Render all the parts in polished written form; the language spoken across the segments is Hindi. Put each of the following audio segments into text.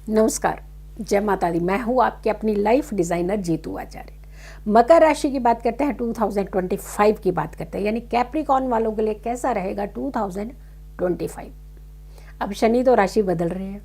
नमस्कार, जय माता दी। मैं हूँ आपके अपनी लाइफ डिज़ाइनर जीतू आचार्य। मकर राशि की बात करते हैं, 2025 की बात करते हैं, यानी कैप्रिकॉर्न वालों के लिए कैसा रहेगा 2025। अब शनि तो राशि बदल रहे हैं,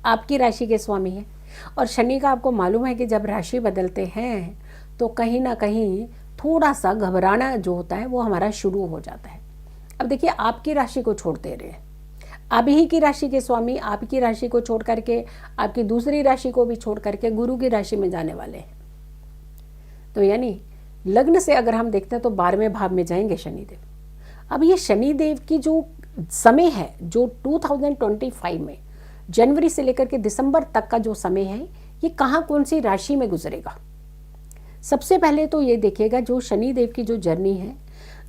आपकी राशि के स्वामी हैं, और शनि का आपको मालूम है कि जब राशि बदलते हैं तो कहीं ना कहीं थोड़ा सा घबराना जो होता है वो हमारा शुरू हो जाता है। अब देखिए, आपकी राशि को छोड़ दे रहे हैं, आप ही की राशि के स्वामी आपकी राशि को छोड़ करके आपकी दूसरी राशि को भी छोड़ करके गुरु की राशि में जाने वाले हैं। तो यानी लग्न से अगर हम देखते हैं तो 12वें भाव में जाएंगे शनिदेव। अब ये शनिदेव की जो समय है, जो 2025 में जनवरी से लेकर के दिसंबर तक का जो समय है, ये कहाँ कौन सी राशि में गुजरेगा। सबसे पहले तो ये देखिएगा, जो शनिदेव की जो जर्नी है,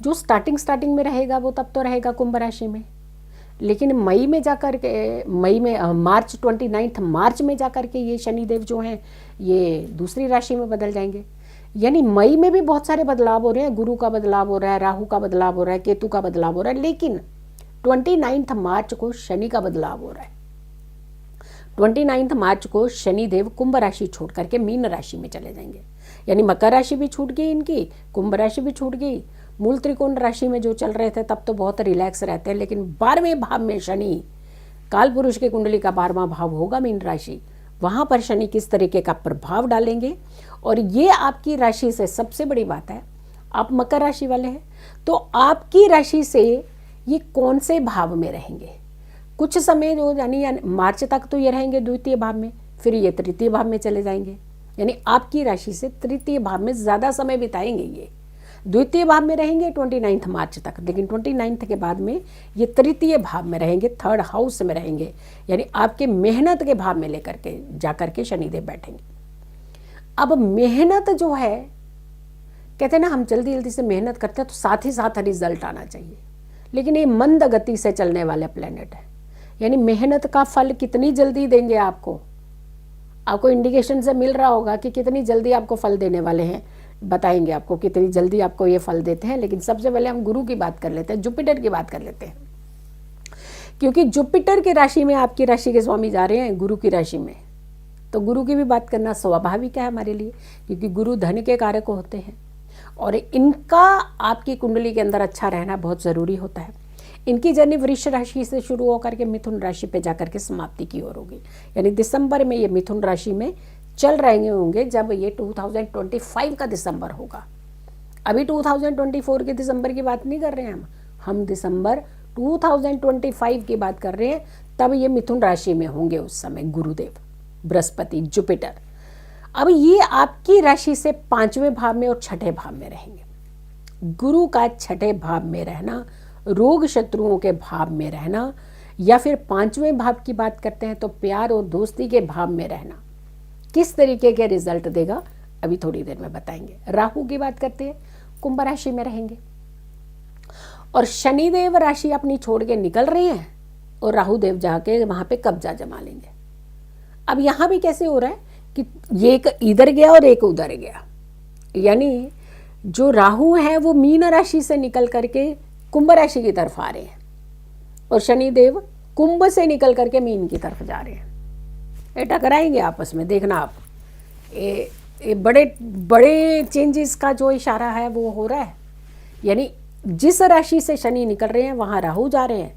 जो स्टार्टिंग में रहेगा वो तब तो रहेगा कुंभ राशि में, लेकिन मई में जाकर के मार्च 29 मार्च में जाकर के ये शनिदेव जो हैं ये दूसरी राशि में बदल जाएंगे। यानी मई में भी बहुत सारे बदलाव हो रहे हैं, गुरु का बदलाव हो रहा है, राहु का बदलाव हो रहा है, केतु का बदलाव हो रहा है, लेकिन 29 मार्च को शनि का बदलाव हो रहा है। 29 मार्च को शनिदेव कुंभ राशि छोड़ करके मीन राशि में चले जाएंगे। यानी मकर राशि भी छूट गई इनकी, कुंभ राशि भी छूट गई। मूल त्रिकोण राशि में जो चल रहे थे तब तो बहुत रिलैक्स रहते हैं, लेकिन 12वें भाव में शनि, काल पुरुष की कुंडली का 12वां भाव होगा मीन राशि, वहां पर शनि किस तरीके का प्रभाव डालेंगे। और ये आपकी राशि से सबसे बड़ी बात है, आप मकर राशि वाले हैं तो आपकी राशि से ये कौन से भाव में रहेंगे। कुछ समय जो यानी मार्च तक तो ये रहेंगे द्वितीय भाव में, फिर ये तृतीय भाव में चले जाएंगे। यानी आपकी राशि से तृतीय भाव में ज़्यादा समय बिताएंगे। ये द्वितीय भाव में रहेंगे 29 मार्च तक, लेकिन 29 के बाद में ये तृतीय भाव में रहेंगे, थर्ड हाउस में रहेंगे। यानी आपके मेहनत के भाव में लेकर के जाकर के शनिदेव बैठेंगे। अब मेहनत जो है, कहते हैं ना, हम जल्दी जल्दी से मेहनत करते हैं तो साथ ही साथ रिजल्ट आना चाहिए, लेकिन ये मंद गति से चलने वाले प्लेनेट है। यानी मेहनत का फल कितनी जल्दी देंगे आपको इंडिकेशन से मिल रहा होगा कि कितनी जल्दी आपको फल देने वाले हैं, बताएंगे आपको कितनी जल्दी आपको ये फल देते हैं। लेकिन सबसे पहले हम गुरु की बात कर लेते हैं, जुपिटर की बात कर लेते हैं, क्योंकि जुपिटर की राशि में आपकी राशि के स्वामी जा रहे हैं गुरु की राशि में, तो गुरु की भी बात करना स्वाभाविक है हमारे लिए, क्योंकि गुरु धन के कारक होते हैं और इनका आपकी कुंडली के अंदर अच्छा रहना बहुत ज़रूरी होता है। इनकी जर्नी वृष राशि से शुरू होकर के मिथुन राशि पे जाकर के समाप्ति की ओर होगी। यानी दिसंबर में ये मिथुन राशि में चल रहे होंगे, जब ये 2025 का दिसंबर होगा। अभी 2024 के दिसंबर की बात नहीं कर रहे हैं हम दिसंबर 2025 की बात कर रहे हैं। तब ये मिथुन राशि में होंगे उस समय गुरुदेव, बृहस्पति, जुपिटर। अब ये आपकी राशि से 5वें भाव में और 6ठे भाव में रहेंगे। गुरु का 6ठे भाव में रहना, रोग शत्रुओं के भाव में रहना, या फिर 5वें भाव की बात करते हैं तो प्यार और दोस्ती के भाव में रहना, किस तरीके के रिजल्ट देगा अभी थोड़ी देर में बताएंगे। राहु की बात करते हैं, कुंभ राशि में रहेंगे और शनिदेव राशि अपनी छोड़ के निकल रहे हैं और राहु देव जाके वहां पे कब्जा जमा लेंगे। अब यहां भी कैसे हो रहा है कि ये एक इधर गया और एक उधर गया। यानी जो राहु है वो मीन राशि से निकल करके कुंभ राशि की तरफ आ रहे हैं और शनिदेव कुंभ से निकल करके मीन की तरफ जा रहे हैं। ये टकराएंगे आपस में, देखना आप। ये बड़े बड़े चेंजेस का जो इशारा है वो हो रहा है। यानी जिस राशि से शनि निकल रहे हैं वहाँ राहु जा रहे हैं,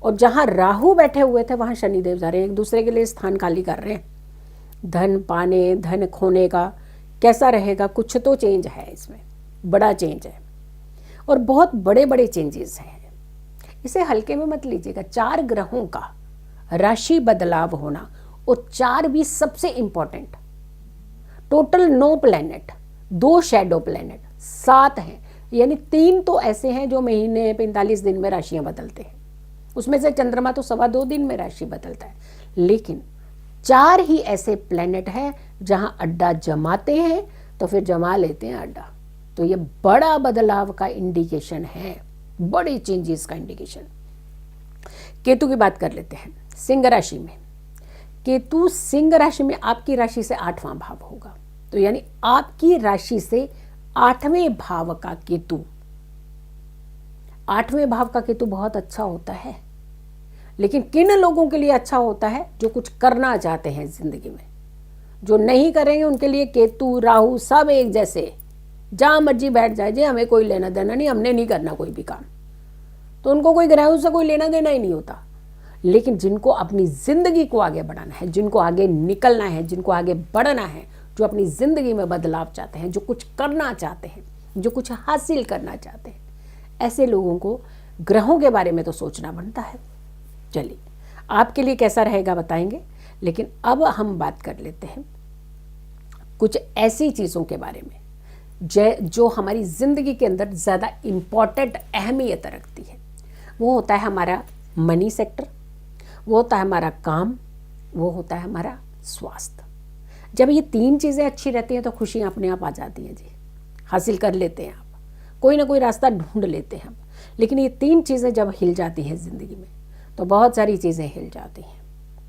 और जहाँ राहु बैठे हुए थे वहाँ शनिदेव जा रहे हैं, एक दूसरे के लिए स्थान खाली कर रहे हैं। धन पाने, धन खोने का कैसा रहेगा, कुछ तो चेंज है इसमें, बड़ा चेंज है और बहुत बड़े बड़े चेंजेस हैं। इसे हल्के में मत लीजिएगा। 4 ग्रहों का राशि बदलाव होना, और 4 भी सबसे important, total 9 planet, 2 shadow planet, 7 हैं। यानी 3 तो ऐसे हैं जो महीने 45 दिन में राशियां बदलते हैं, उसमें से चंद्रमा तो 2.25 दिन में राशि बदलता है, लेकिन 4 ही ऐसे प्लैनेट हैं जहां अड्डा जमाते हैं तो फिर जमा लेते हैं अड्डा। तो ये बड़ा बदलाव का इंडिकेशन है, बड़े चेंजेस का इंडिकेशन। केतु की बात कर लेते हैं। सिंह राशि में केतु, सिंह राशि में आपकी राशि से 8वां भाव होगा, तो यानी आपकी राशि से 8वें भाव का केतु, 8वें भाव का केतु बहुत अच्छा होता है। लेकिन किन लोगों के लिए अच्छा होता है? जो कुछ करना चाहते हैं जिंदगी में। जो नहीं करेंगे उनके लिए केतु राहु सब एक जैसे, जहां मर्जी बैठ जाए जी, हमें कोई लेना देना नहीं, हमने नहीं करना कोई भी काम, तो उनको कोई ग्रहों से कोई लेना देना ही नहीं होता। लेकिन जिनको अपनी जिंदगी को आगे बढ़ाना है, जिनको आगे निकलना है, जिनको आगे बढ़ना है, जो अपनी जिंदगी में बदलाव चाहते हैं, जो कुछ करना चाहते हैं, जो कुछ हासिल करना चाहते हैं, ऐसे लोगों को ग्रहों के बारे में तो सोचना बनता है। चलिए आपके लिए कैसा रहेगा बताएंगे, लेकिन अब हम बात कर लेते हैं कुछ ऐसी चीज़ों के बारे में जो हमारी ज़िंदगी के अंदर ज़्यादा इम्पॉर्टेंट अहमियत रखती है। वो होता है हमारा मनी सेक्टर, वो होता है हमारा काम, वो होता है हमारा स्वास्थ्य। जब ये तीन चीज़ें अच्छी रहती हैं तो खुशियाँ अपने आप आ जाती हैं जी, हासिल कर लेते हैं आप, कोई ना कोई रास्ता ढूंढ लेते हैं हम। लेकिन ये तीन चीज़ें जब हिल जाती हैं ज़िंदगी में तो बहुत सारी चीज़ें हिल जाती हैं,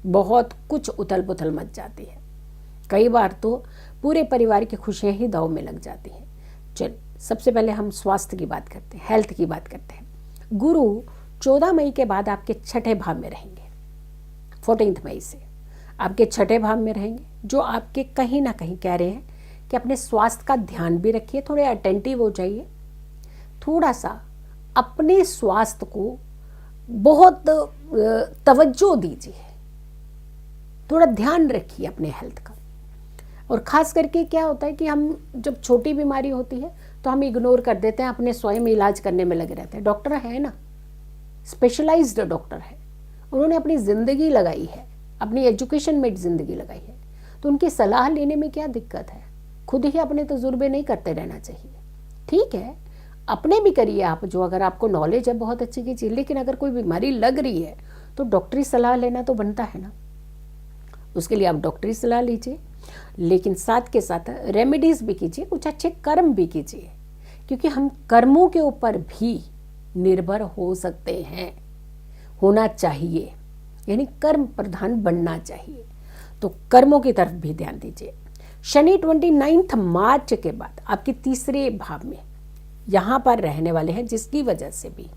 बहुत कुछ उथल पुथल मच जाती है। कई बार तो पूरे परिवार की खुशियाँ ही दांव में लग जाती हैं। चलिए सबसे पहले हम स्वास्थ्य की बात करते हैं, हेल्थ की बात करते हैं। गुरु 14 मई के बाद आपके छठे भाव में रहेंगे, 14 मई से आपके छठे भाव में रहेंगे, जो आपके कहीं ना कहीं कह रहे हैं कि अपने स्वास्थ्य का ध्यान भी रखिए, थोड़े अटेंटिव हो जाइए, थोड़ा सा अपने स्वास्थ्य को बहुत तवज्जो दीजिए, थोड़ा ध्यान रखिए अपने हेल्थ का। और ख़ास करके क्या होता है कि हम जब छोटी बीमारी होती है तो हम इग्नोर कर देते हैं, अपने स्वयं इलाज करने में लगे रहते हैं। डॉक्टर है ना, स्पेशलाइज्ड डॉक्टर है, उन्होंने अपनी ज़िंदगी लगाई है, अपनी एजुकेशन में ज़िंदगी लगाई है, तो उनकी सलाह लेने में क्या दिक्कत है? खुद ही अपने तजुर्बे नहीं करते रहना चाहिए। ठीक है, अपने भी करिए आप, जो अगर आपको नॉलेज है बहुत अच्छी की चीज़, लेकिन अगर कोई बीमारी लग रही है तो डॉक्टरी सलाह लेना तो बनता है ना, उसके लिए आप डॉक्टरी सलाह लीजिए, लेकिन साथ के साथ रेमेडीज भी कीजिए, कुछ अच्छे कर्म भी कीजिए, क्योंकि हम कर्मों के ऊपर भी निर्भर हो सकते हैं, होना चाहिए, यानी कर्म प्रधान बनना चाहिए, तो कर्मों की तरफ भी ध्यान दीजिए। शनि 29 मार्च के बाद आपके तीसरे भाव में यहाँ पर रहने वाले हैं, जिसकी वजह से भी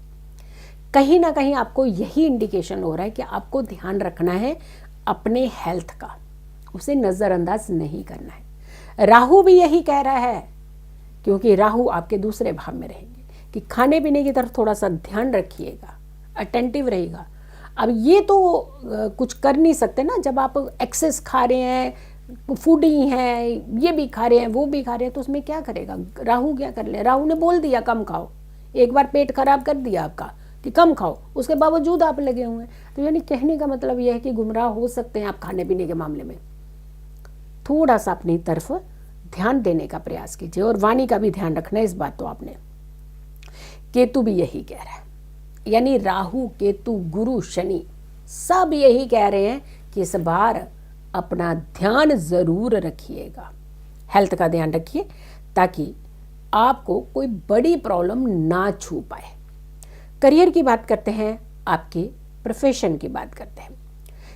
कहीं ना कहीं आपको यही इंडिकेशन हो रहा है कि आपको ध्यान रखना है अपने हेल्थ का, उसे नज़रअंदाज नहीं करना है। राहु भी यही कह रहा है, क्योंकि राहु आपके दूसरे भाव में रहेंगे कि खाने पीने की तरफ थोड़ा सा ध्यान रखिएगा, अटेंटिव रहेगा। अब ये तो कुछ कर नहीं सकते ना, जब आप एक्सेस खा रहे हैं, फूडी हैं, ये भी खा रहे हैं, वो भी खा रहे हैं, तो उसमें क्या करेगा राहु? क्या कर ले? राहु ने बोल दिया कम खाओ, एक बार पेट खराब कर दिया आपका कि कम खाओ, उसके बावजूद आप लगे हुए हैं। तो यानी कहने का मतलब यह है कि गुमराह हो सकते हैं आप खाने पीने के मामले में। थोड़ा सा अपनी तरफ ध्यान देने का प्रयास कीजिए, और वाणी का भी ध्यान रखना है, इस बात तो आपने। केतु भी यही कह रहा है, यानी राहु केतु गुरु शनि सब यही कह रहे हैं कि इस बार अपना ध्यान जरूर रखिएगा, हेल्थ का ध्यान रखिए, ताकि आपको कोई बड़ी प्रॉब्लम ना छू पाए। करियर की बात करते हैं, आपके प्रोफेशन की बात करते हैं।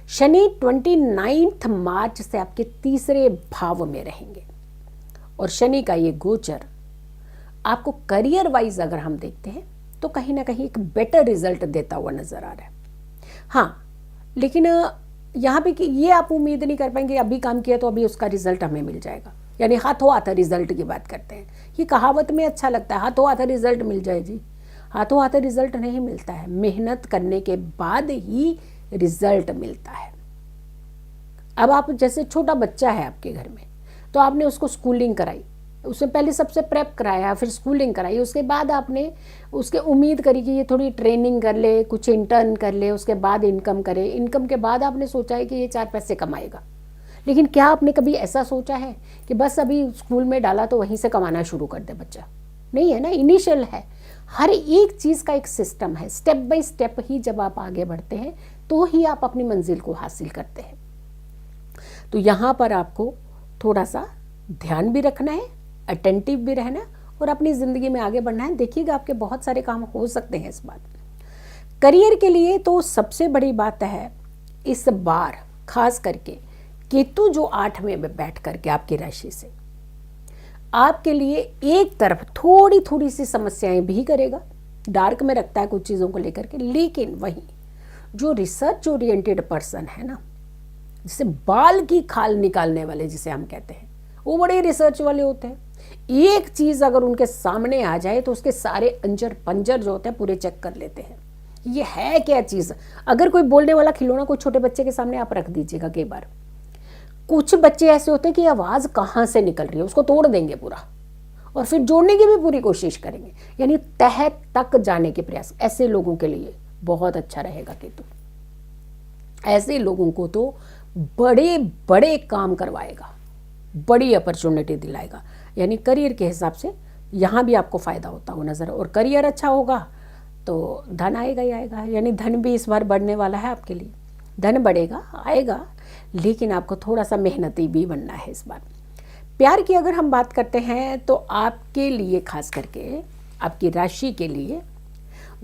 शनि 29 मार्च से आपके तीसरे भाव में रहेंगे, और शनि का ये गोचर आपको करियर वाइज अगर हम देखते हैं तो कहीं ना कहीं एक बेटर रिजल्ट देता हुआ नजर आ रहा है। हाँ, लेकिन यहाँ पे कि ये आप उम्मीद नहीं कर पाएंगे अभी काम किया तो अभी उसका रिजल्ट हमें मिल जाएगा, यानी हाथों हाथ रिजल्ट की बात करते हैं। ये कहावत में अच्छा लगता है, हाथों हाथ रिजल्ट मिल जाए जी, हाथों हाथ रिजल्ट नहीं मिलता है, मेहनत करने के बाद ही रिजल्ट मिलता है। अब आप जैसे छोटा बच्चा है आपके घर में, तो आपने उसको स्कूलिंग कराई, उससे पहले सबसे प्रेप कराया, फिर स्कूलिंग कराई, उसके बाद आपने उसके उम्मीद करी कि ये थोड़ी ट्रेनिंग कर ले, कुछ इंटर्न कर ले, उसके बाद इनकम करे, इनकम के बाद आपने सोचा है कि ये 4 पैसे कमाएगा। लेकिन क्या आपने कभी ऐसा सोचा है कि बस अभी स्कूल में डाला तो वहीं से कमाना शुरू कर दे बच्चा? नहीं है ना, इनिशियल है। हर एक चीज़ का एक सिस्टम है, स्टेप बाय स्टेप ही जब आप आगे बढ़ते हैं तो ही आप अपनी मंजिल को हासिल करते हैं। तो यहाँ पर आपको थोड़ा सा ध्यान भी रखना है, अटेंटिव भी रहना, और अपनी ज़िंदगी में आगे बढ़ना है। देखिएगा आपके बहुत सारे काम हो सकते हैं इस बात। करियर के लिए तो सबसे बड़ी बात है इस बार खास करके केतु जो 8वें में बैठ करके आपकी राशि से आपके लिए एक तरफ थोड़ी थोड़ी सी समस्याएं भी करेगा, डार्क में रखता है कुछ चीज़ों को लेकर के, लेकिन वहीं जो रिसर्च ओरिएंटेड पर्सन है ना, जैसे बाल की खाल निकालने वाले जिसे हम कहते हैं, वो बड़े रिसर्च वाले होते हैं। एक चीज़ अगर उनके सामने आ जाए तो उसके सारे अंजर पंजर जो होते हैं पूरे चेक कर लेते हैं, ये है क्या चीज़। अगर कोई बोलने वाला खिलौना कोई छोटे बच्चे के सामने आप रख दीजिएगा, कई बार कुछ बच्चे ऐसे होते हैं कि आवाज़ कहाँ से निकल रही है उसको तोड़ देंगे पूरा, और फिर जोड़ने की भी पूरी कोशिश करेंगे, यानी तह तक जाने के प्रयास। ऐसे लोगों के लिए बहुत अच्छा रहेगा केतु। ऐसे लोगों को तो बड़े बड़े काम करवाएगा, बड़ी अपॉर्चुनिटी दिलाएगा, यानी करियर के हिसाब से यहाँ भी आपको फ़ायदा होता हो नज़र। और करियर अच्छा होगा तो धन आएगा ही आएगा, यानी धन भी इस बार बढ़ने वाला है आपके लिए। धन बढ़ेगा, आएगा, लेकिन आपको थोड़ा सा मेहनती भी बनना है इस बार। प्यार की अगर हम बात करते हैं तो आपके लिए, खास करके आपकी राशि के लिए,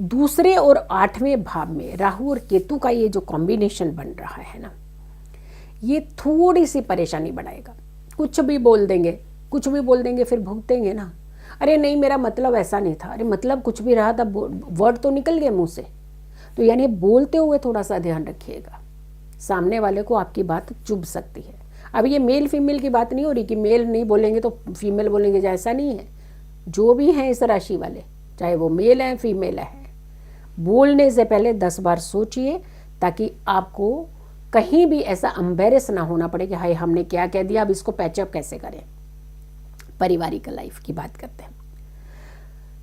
दूसरे और 8वें भाव में राहु और केतु का ये जो कॉम्बिनेशन बन रहा है ना, ये थोड़ी सी परेशानी बढ़ाएगा। कुछ भी बोल देंगे फिर भुगतेंगे ना, अरे नहीं मेरा मतलब ऐसा नहीं था, अरे मतलब कुछ भी रहा था, वर्ड तो निकल गए मुंह से। तो यानी बोलते हुए थोड़ा सा ध्यान रखिएगा, सामने वाले को आपकी बात चुभ सकती है। अब ये मेल फीमेल की बात नहीं हो रही कि मेल नहीं बोलेंगे तो फीमेल बोलेंगे, जैसा नहीं है। जो भी हैं इस राशि वाले, चाहे वो मेल हैं फीमेल हैं, बोलने से पहले 10 बार सोचिए, ताकि आपको कहीं भी ऐसा एम्बैरेस ना होना पड़े कि हाय हमने क्या कह दिया, अब इसको पैचअप कैसे करें। पारिवारिक लाइफ की बात करते हैं,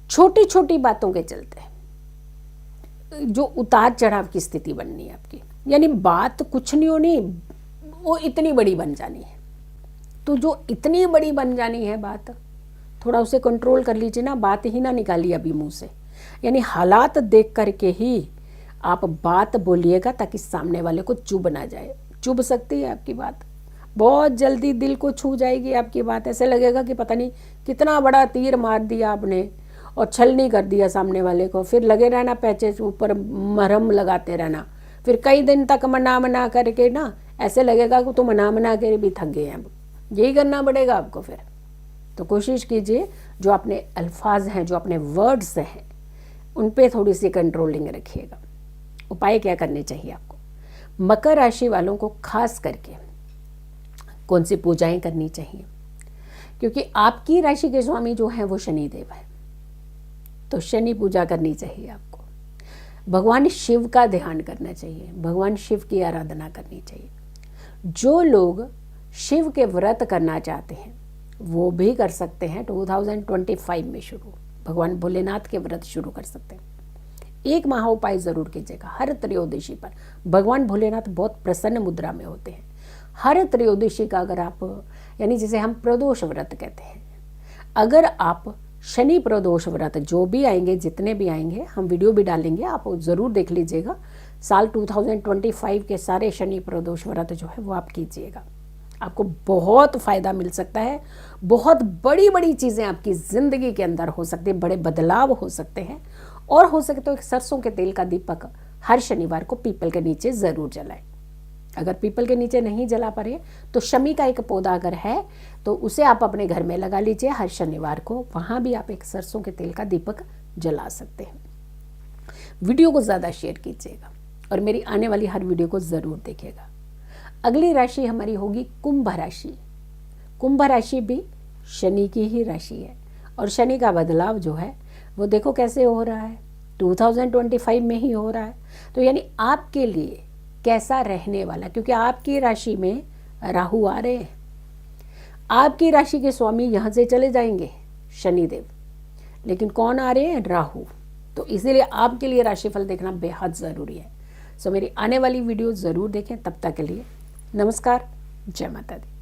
छोटी छोटी बातों के चलते जो उतार चढ़ाव की स्थिति बननी है आपकी, यानी बात कुछ नहीं होनी, वो इतनी बड़ी बन जानी है। तो जो इतनी बड़ी बन जानी है बात, थोड़ा उसे कंट्रोल कर लीजिए ना, बात ही ना निकालिए अभी मुंह से, यानी हालात देख करके ही आप बात बोलिएगा, ताकि सामने वाले को चुभ ना जाए। चुभ सकती है आपकी बात, बहुत जल्दी दिल को छू जाएगी आपकी बात। ऐसे लगेगा कि पता नहीं कितना बड़ा तीर मार दिया आपने और छलनी कर दिया सामने वाले को। फिर लगे रहना पैचेस ऊपर मरहम लगाते रहना, फिर कई दिन तक मना करके ना ऐसे लगेगा कि तुम मना के भी थक गए हैं। अब यही करना पड़ेगा आपको फिर। तो कोशिश कीजिए जो अपने अल्फाज हैं, जो अपने वर्ड्स हैं, उन पे थोड़ी सी कंट्रोलिंग रखिएगा। उपाय क्या करने चाहिए आपको? मकर राशि वालों को खास करके कौन सी पूजाएं करनी चाहिए? क्योंकि आपकी राशि के स्वामी जो हैं वो शनिदेव है, तो शनि पूजा करनी चाहिए आपको। भगवान शिव का ध्यान करना चाहिए, भगवान शिव की आराधना करनी चाहिए। जो लोग शिव के व्रत करना चाहते हैं वो भी कर सकते हैं। 2025 में शुरू भगवान भोलेनाथ के व्रत शुरू कर सकते हैं। एक महा उपाय जरूर कीजिएगा, हर त्रयोदशी पर भगवान भोलेनाथ बहुत प्रसन्न मुद्रा में होते हैं। हर त्रयोदशी का अगर आप, यानी जिसे हम प्रदोष व्रत कहते हैं, अगर आप शनि प्रदोष व्रत जो भी आएंगे, जितने भी आएंगे, हम वीडियो भी डालेंगे, आप ज़रूर देख लीजिएगा। साल 2025 के सारे शनि प्रदोष व्रत जो है वो आप कीजिएगा, आपको बहुत फ़ायदा मिल सकता है। बहुत बड़ी बड़ी चीज़ें आपकी ज़िंदगी के अंदर हो सकती है, बड़े बदलाव हो सकते हैं। और हो सके तो एक सरसों के तेल का दीपक हर शनिवार को पीपल के नीचे ज़रूर जलाएं। अगर पीपल के नीचे नहीं जला पा रहे तो शमी का एक पौधा अगर है तो उसे आप अपने घर में लगा लीजिए हर शनिवार को, वहाँ भी आप एक सरसों के तेल का दीपक जला सकते हैं। वीडियो को ज़्यादा शेयर कीजिएगा और मेरी आने वाली हर वीडियो को ज़रूर देखिएगा। अगली राशि हमारी होगी कुंभ राशि। कुंभ राशि भी शनि की ही राशि है और शनि का बदलाव जो है वो देखो कैसे हो रहा है, 2025 में ही हो रहा है। तो यानी आपके लिए कैसा रहने वाला, क्योंकि आपकी राशि में राहु आ रहे हैं, आपकी राशि के स्वामी यहाँ से चले जाएंगे शनिदेव, लेकिन कौन आ रहे हैं? राहु। तो इसीलिए आपके लिए राशिफल देखना बेहद ज़रूरी है। सो मेरी आने वाली वीडियो ज़रूर देखें। तब तक के लिए नमस्कार, जय माता दी।